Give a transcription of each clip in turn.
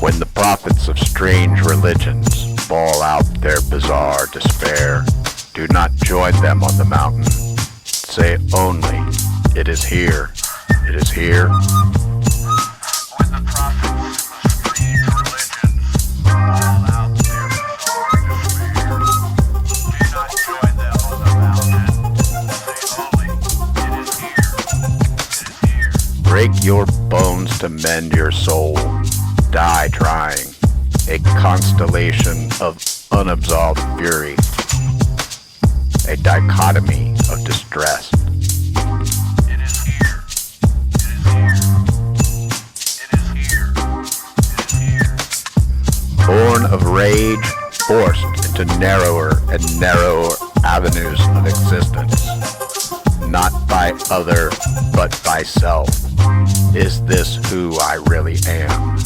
When the prophets of strange religions bawl out their bizarre despair, do not join them on the mountain. Say only, it is here, it is here. When the prophets of strange religions bawl out their bizarre despair, do not join them on the mountain. Say only, it is here, it is here. Break your bones to mend your soul. Die trying, a constellation of unabsolved fury, a dichotomy of distress. It is here, it is here, it is here, it is here. Born of rage, forced into narrower and narrower avenues of existence, not by other, but by self. Is this who I really am?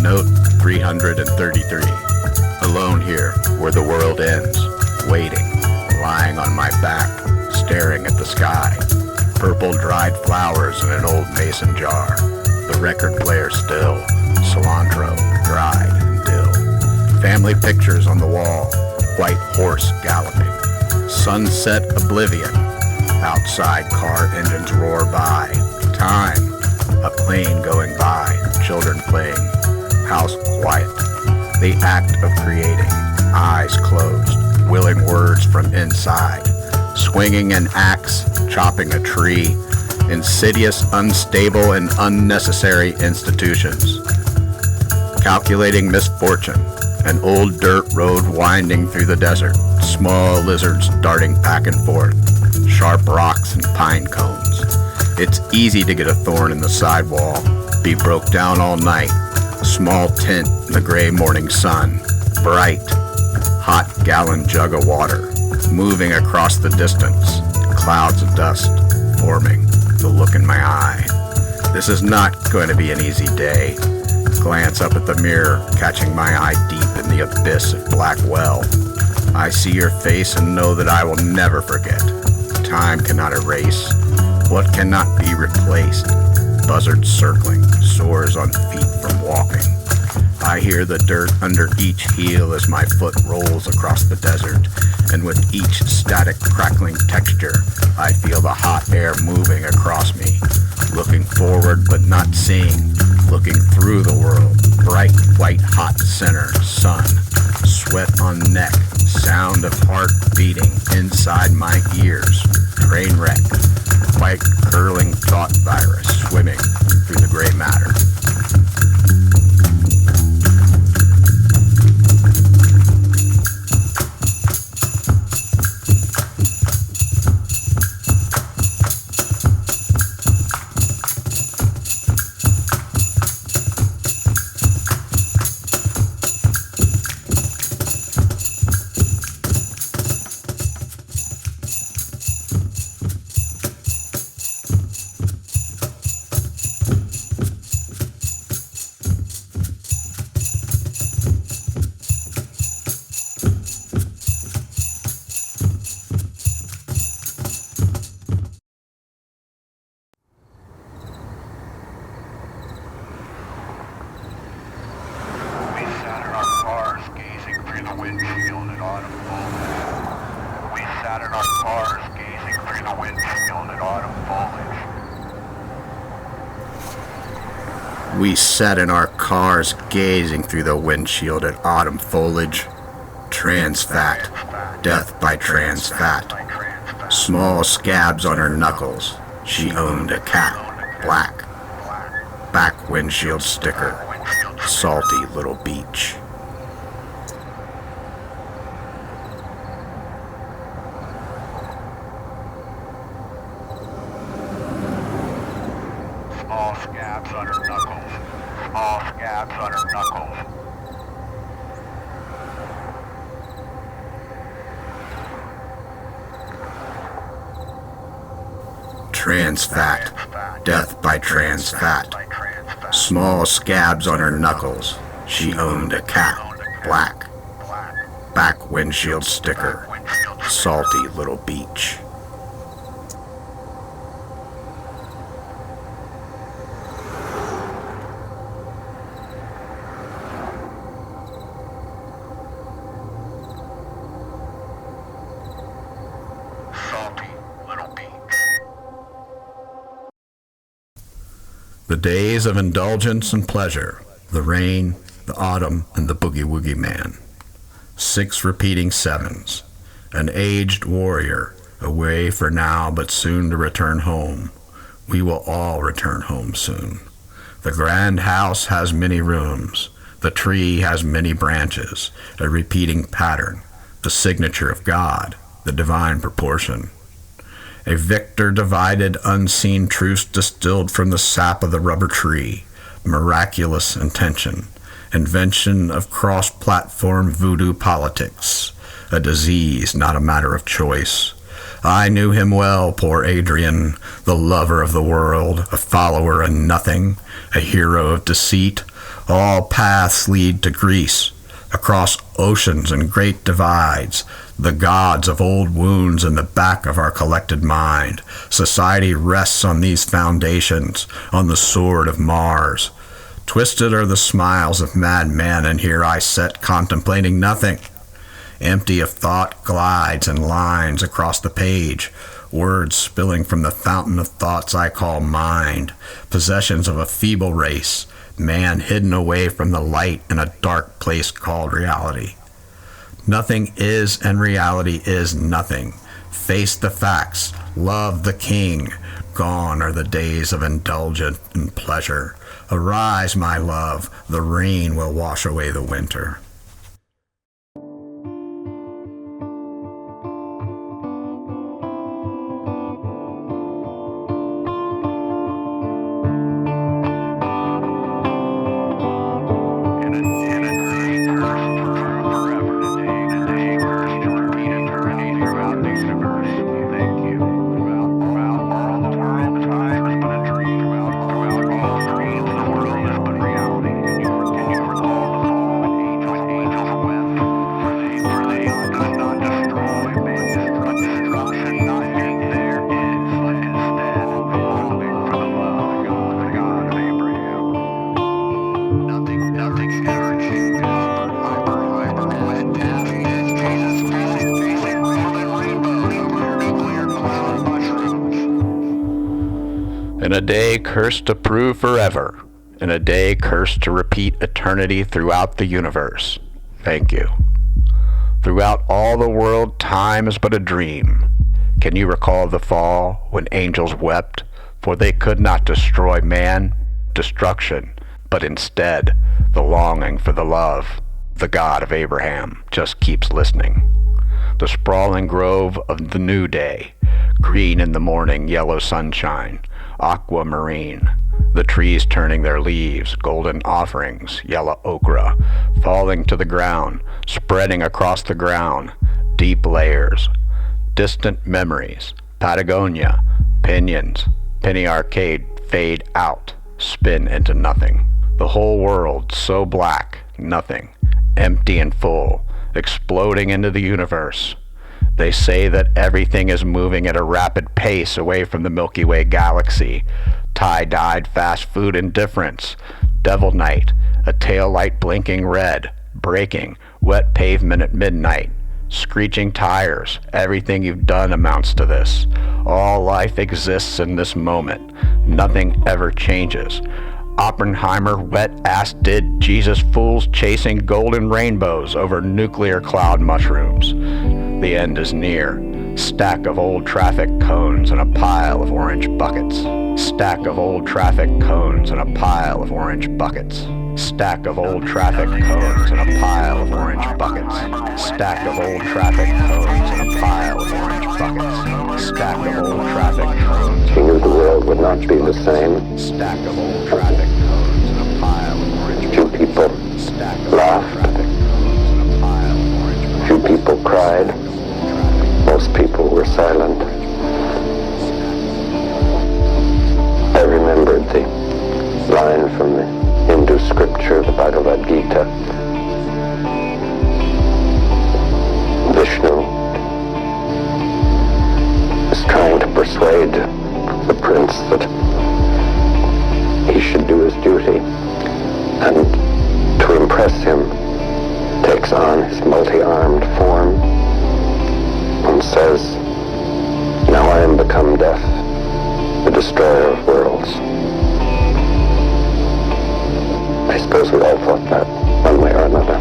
Note 333. Alone here, where the world ends, waiting, lying on my back, staring at the sky. Purple dried flowers in an old mason jar. The record player still, cilantro, dried and dill. Family pictures on the wall, white horse galloping. Sunset oblivion, outside car engines roar by. Time, a plane going by, children playing. House quiet. The act of creating, eyes closed, willing words from inside, swinging an axe, chopping a tree, insidious, unstable, and unnecessary institutions, calculating misfortune, an old dirt road winding through the desert, small lizards darting back and forth, sharp rocks and pine cones. It's easy to get a thorn in the sidewall, be broke down all night. Small tint in the gray morning sun, bright, hot gallon jug of water, moving across the distance, clouds of dust forming, the look in my eye. This is not going to be an easy day. Glance up at the mirror, catching my eye deep in the abyss of black well. I see your face and know that I will never forget. Time cannot erase what cannot be replaced. Buzzards circling, sores on feet from walking. I hear the dirt under each heel as my foot rolls across the desert, and with each static crackling texture, I feel the hot air moving across me. Looking forward but not seeing, looking through the world, bright white hot center, sun, sweat on neck, sound of heart beating inside my ears, train wreck, white curling thought virus swimming through the gray matter. We sat in our cars gazing through the windshield at autumn foliage. We sat in our cars gazing through the windshield at autumn foliage. We sat in our cars gazing through the windshield at autumn foliage. Trans fat, death by trans fat. Small scabs on her knuckles. She owned a cat, black. Back windshield sticker, salty little beach. Small scabs on her knuckles. Small scabs on her knuckles. Trans fat, death by trans fat. Small scabs on her knuckles. She owned a cat, black. Back windshield sticker, salty little beach. Salty little beach. The days of indulgence and pleasure, the rain, the autumn, and the boogie-woogie man. 6 repeating sevens. An aged warrior, away for now but soon to return home. We will all return home soon. The grand house has many rooms. The tree has many branches, a repeating pattern, the signature of God, the divine proportion. A victor divided, unseen truths distilled from the sap of the rubber tree, miraculous intention, invention of cross-platform voodoo politics, a disease, not a matter of choice. I knew him well, poor Adrian, the lover of the world, a follower in nothing, a hero of deceit. All paths lead to Greece, across oceans and great divides, the gods of old wounds in the back of our collected mind. Society rests on these foundations, on the sword of Mars. Twisted are the smiles of mad men, and here I sit contemplating nothing. Empty of thought glides and lines across the page, words spilling from the fountain of thoughts I call mind, possessions of a feeble race, man hidden away from the light in a dark place called reality. Nothing is, and reality is nothing. Face the facts, love the king. Gone are the days of indulgence and pleasure. Arise, my love, the rain will wash away the winter. In a day cursed to prove forever, in a day cursed to repeat eternity throughout the universe. Thank you. Throughout all the world, time is but a dream. Can you recall the fall when angels wept, for they could not destroy man, destruction, but instead the longing for the love, the God of Abraham, just keeps listening. The sprawling grove of the new day, green in the morning, yellow sunshine, aquamarine, the trees turning their leaves, golden offerings, yellow ochre, falling to the ground, spreading across the ground, deep layers, distant memories, Patagonia, pinions, penny arcade fade out, spin into nothing. The whole world so black, nothing, empty and full, exploding into the universe. They say that everything is moving at a rapid pace away from the Milky Way galaxy. Tie-dyed fast food indifference, devil night, a tail light blinking red, braking, wet pavement at midnight, screeching tires. Everything you've done amounts to this. All life exists in this moment. Nothing ever changes. Oppenheimer wet-ass did Jesus fools chasing golden rainbows over nuclear cloud mushrooms. The end is near. Stack of old traffic cones and a pile of orange buckets. Stack of old traffic cones and a pile of orange buckets. Stack of old traffic cones and a pile of orange buckets. Stack of old traffic cones and a pile of orange buckets. Stack of old traffic cones. He knew the world would not be the same. Stack of old traffic cones and a pile of orange Few people laughed. Few people cried. Most people were silent. I remembered the line from the Hindu scripture, the Bhagavad Gita. Vishnu is trying to persuade the prince that he should do his duty, and to impress him takes on his multi-armed form and says, "Now I am become death, the destroyer of worlds." I suppose we all thought that, one way or another.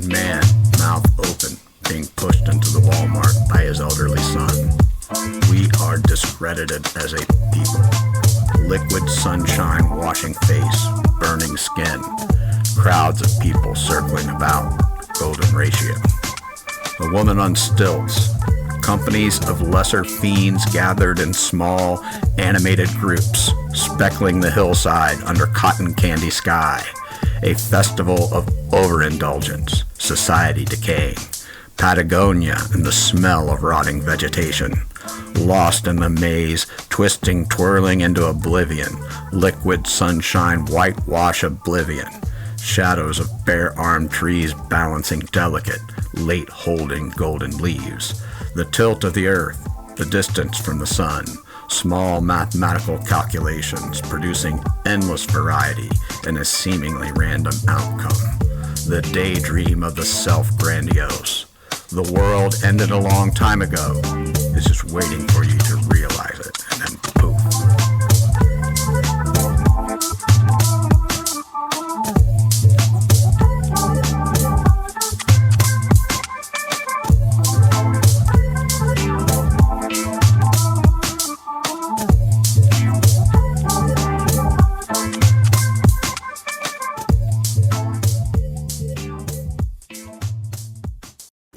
Man, mouth open, being pushed into the Walmart by his elderly son. We are discredited as a people. Liquid sunshine washing face, burning skin. Crowds of people circling about, golden ratio. A woman on stilts. Companies of lesser fiends gathered in small, animated groups, speckling the hillside under cotton candy sky. A festival of overindulgence, society decaying, Patagonia and the smell of rotting vegetation, lost in the maze, twisting, twirling into oblivion, liquid sunshine, whitewash oblivion, shadows of bare-armed trees balancing delicate, late holding golden leaves, the tilt of the earth, the distance from the sun, small mathematical calculations producing endless variety in a seemingly random outcome. The daydream of the self-grandiose. The world ended a long time ago. It's just waiting for you to realize it, and then poof.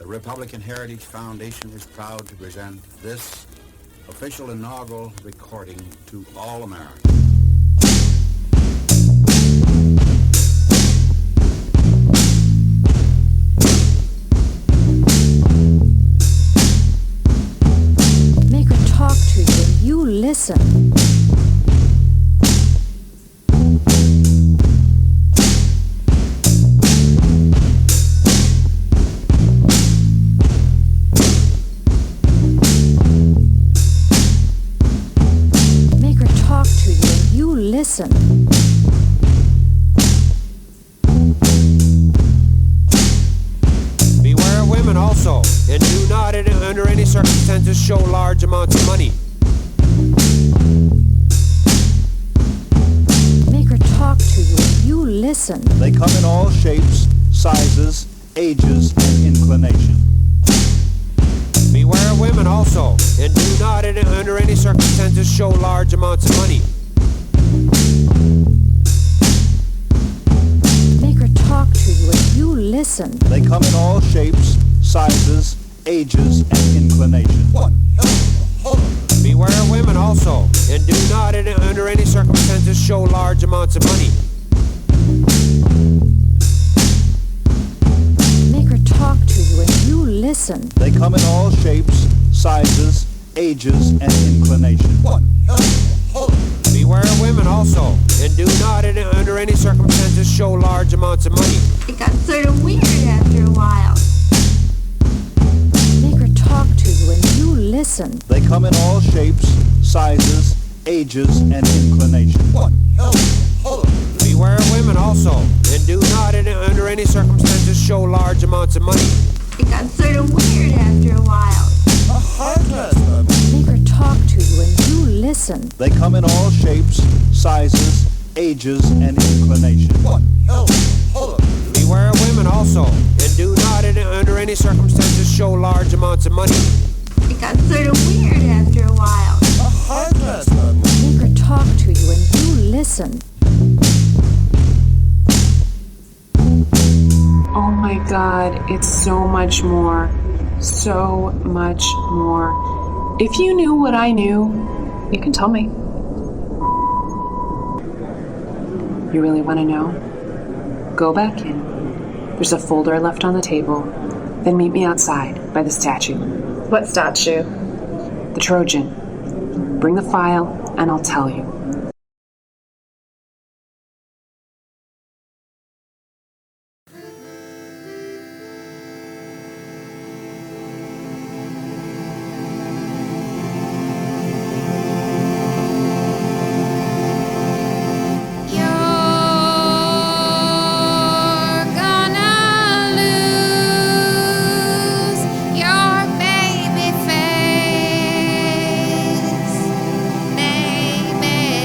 Republican Heritage Foundation is proud to present this official inaugural recording to all Americans. Make her talk. listen. Make her talk to you and you listen. Beware of women also, and do not under any circumstances show large amounts of money. Make her talk to you and you listen. They come in all shapes, sizes, ages, and inclination. Beware of women also, and do not under any circumstances show large amounts of money. Make her talk to you and you listen. They come in all shapes, sizes, ages, and inclination. Beware of women also, and do not under any circumstances show large amounts of money. Make her talk to you and you listen. They come in all shapes, sizes, ages, and inclination. Beware of women also, and do not under any circumstances show large amounts of money. It got sort of weird after a while. Make her talk to you and you listen. They come in all shapes, sizes, ages, and inclination. Beware of women also, and do not under any circumstances show large amounts of money. It got sort of weird after a while. Make her talk to you and you listen. They come in all shapes, sizes, ages, and inclination. Beware of women also, and do not under any circumstances show large amounts of money. It got sort of weird after a while. Make her talk to you and you listen. Oh my God, it's so much more. So much more. If you knew what I knew, you can tell me. You really want to know? Go back in. There's a folder left on the table. Then meet me outside by the statue. What statue? The Trojan. Bring the file and I'll tell you. Baby face, baby.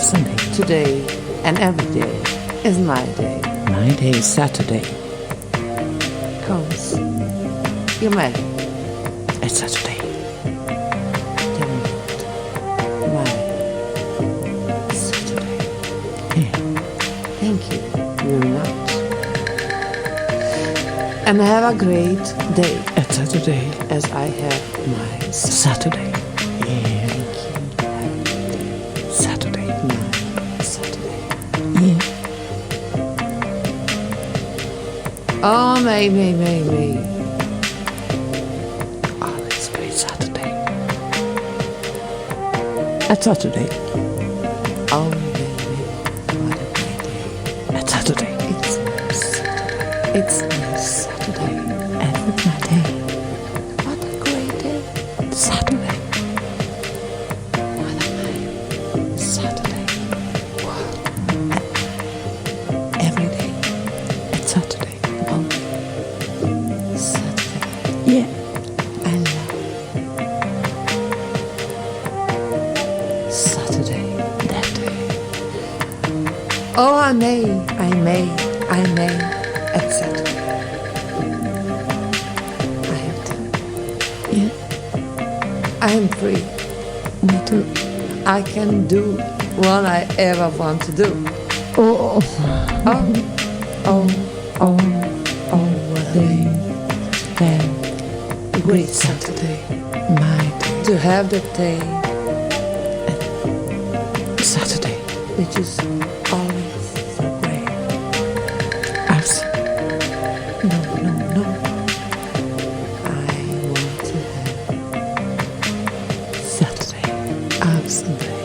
Sunday. Today and every day is my day. My day is Saturday. Cause you're mad. It's Saturday. Tell me why Saturday. Yeah. Thank you very much. And have a great day. It's Saturday. As I have my Saturday. Yeah. Thank you. Saturday. My Saturday. Yeah. Oh, May. Oh, it's a great Saturday. It's Saturday. Oh, May. What a great day. It's Saturday. It's Saturday. It's Saturday. And it's my day. What a great day. Saturday. What a night. Saturday. Wow. Every day. It's Saturday. Oh, Saturday. Yeah. I love Saturday. That day. Oh, I may. At Saturday. I have time. Yeah. I am free. Me too. I can do what I ever want to do. Oh. What a Then. great Saturday. My day. To have that day, Saturday. which is always so great. No. I want to have Saturday. Sunday.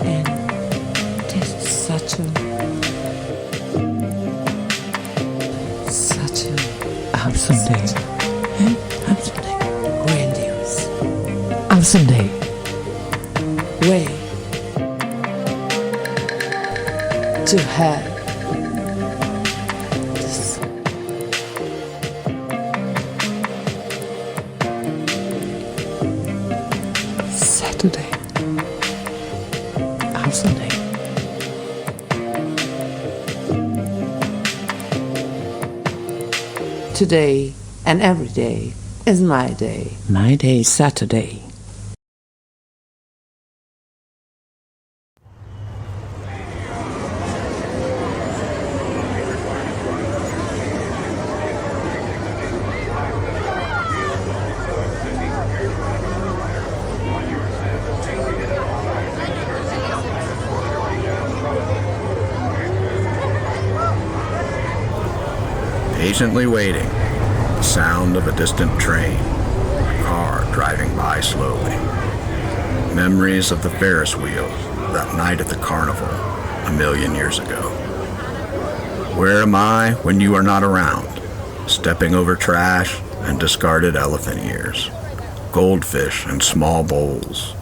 And This is such a Sunday. Sunday. grandiose Sunday. way to have this Saturday. Sunday. today and every day is my day. My day is Saturday. Patiently waiting, the sound of a distant train, a car driving by slowly. Memories of the Ferris wheel that night at the carnival 1,000,000 years ago. Where am I when you are not around? Stepping over trash and discarded elephant ears, goldfish in small bowls.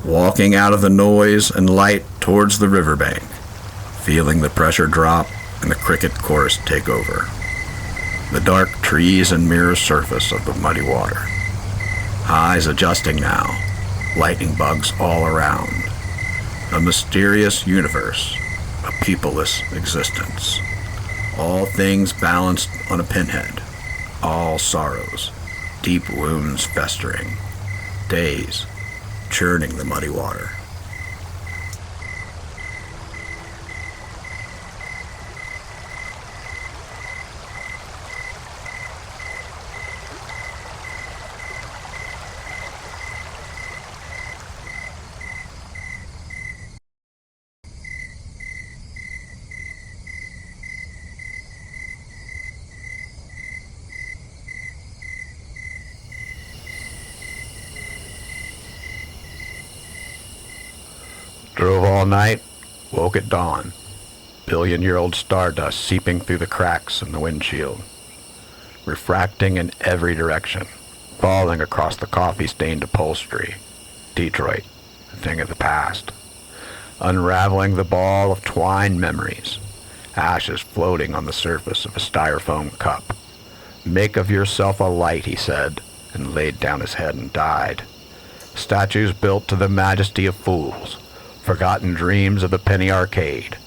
Walking out of the noise and light towards the riverbank, feeling the pressure drop and the cricket chorus take over. The dark trees and mirror surface of the muddy water. Eyes adjusting now, lightning bugs all around. A mysterious universe, a peopleless existence. All things balanced on a pinhead. All sorrows, deep wounds festering. Days, churning the muddy water. Drove all night, woke at dawn. Billion-year-old stardust seeping through the cracks in the windshield. Refracting in every direction, falling across the coffee-stained upholstery. Detroit, a thing of the past. Unraveling the ball of twined memories. Ashes floating on the surface of a styrofoam cup. Make of yourself a light, he said, and laid down his head and died. Statues built to the majesty of fools, forgotten dreams of the penny arcade.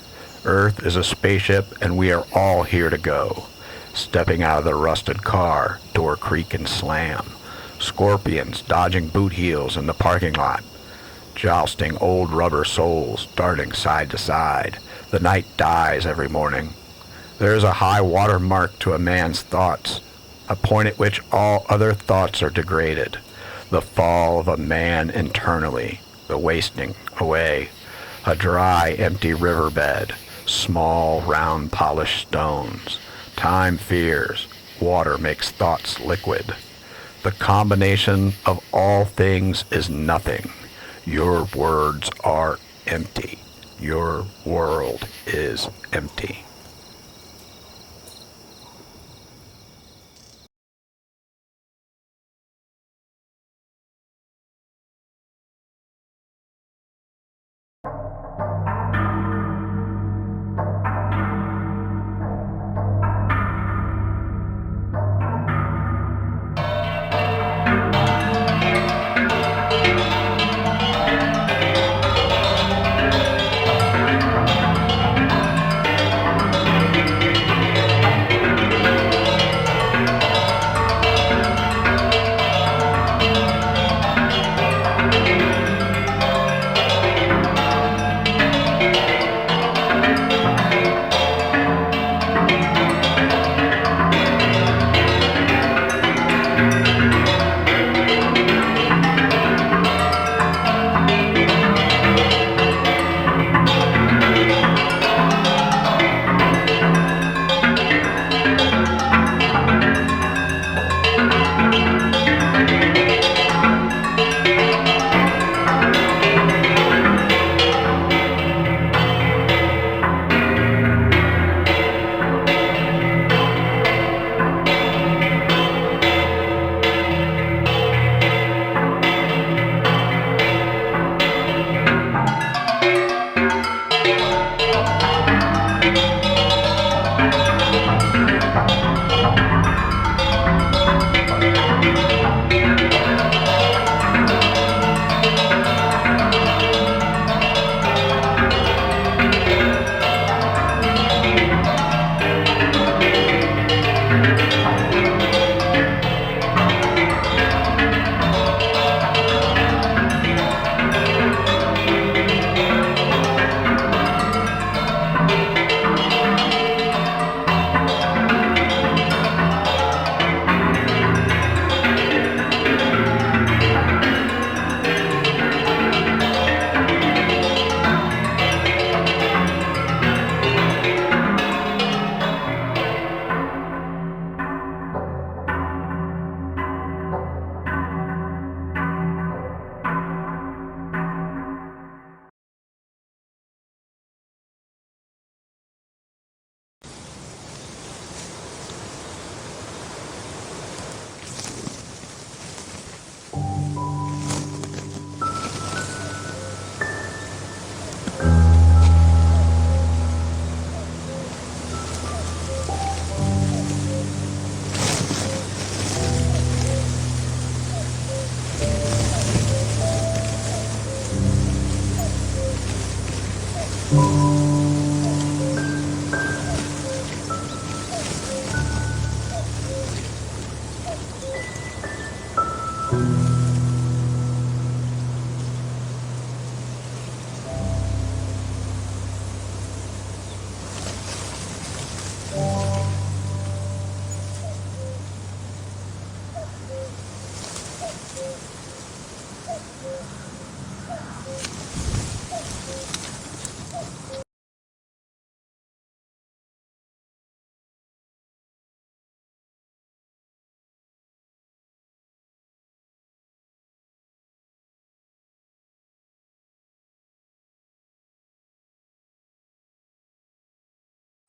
Earth is a spaceship and we are all here to go. Stepping out of the rusted car, door creak and slam. Scorpions dodging boot heels in the parking lot. Jousting old rubber soles, darting side to side. The night dies every morning. There is a high water mark to a man's thoughts, a point at which all other thoughts are degraded. The fall of a man internally, the wasting away. A dry, empty riverbed, small, round, polished stones. Time fears, water makes thoughts liquid. The combination of all things is nothing. Your words are empty. Your world is empty.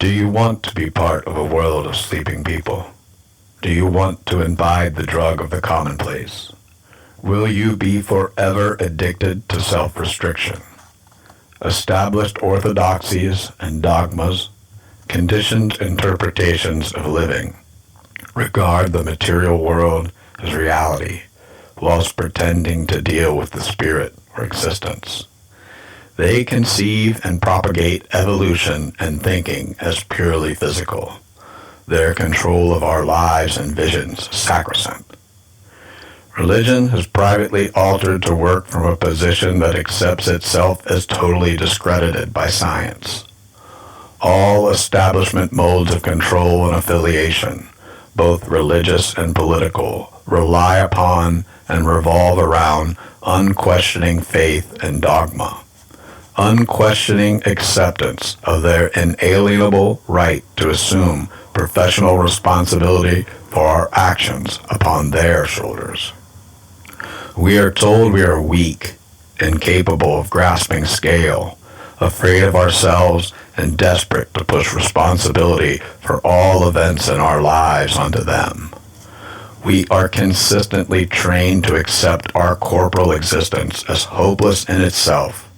Do you want to be part of a world of sleeping people? Do you want to imbibe the drug of the commonplace? Will you be forever addicted to self-restriction? Established orthodoxies and dogmas, conditioned interpretations of living, regard the material world as reality, whilst pretending to deal with the spirit or existence. They conceive and propagate evolution and thinking as purely physical, their control of our lives and visions sacrosanct. Religion has privately altered to work from a position that accepts itself as totally discredited by science. All establishment modes of control and affiliation, both religious and political, rely upon and revolve around unquestioning faith and dogma, unquestioning acceptance of their inalienable right to assume professional responsibility for our actions upon their shoulders. We are told we are weak, incapable of grasping scale, afraid of ourselves, and desperate to push responsibility for all events in our lives onto them. We are consistently trained to accept our corporal existence as hopeless in itself,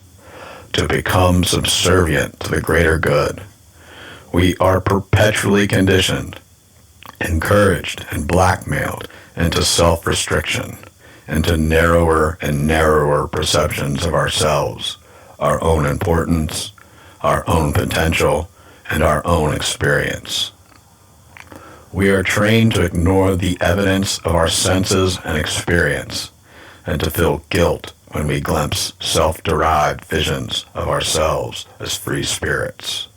to become subservient to the greater good. We are perpetually conditioned, encouraged, and blackmailed into self-restriction, into narrower and narrower perceptions of ourselves, our own importance, our own potential, and our own experience. We are trained to ignore the evidence of our senses and experience, and to feel guilt when we glimpse self-derived visions of ourselves as free spirits.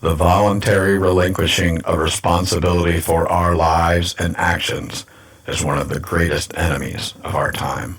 The voluntary relinquishing of responsibility for our lives and actions is one of the greatest enemies of our time.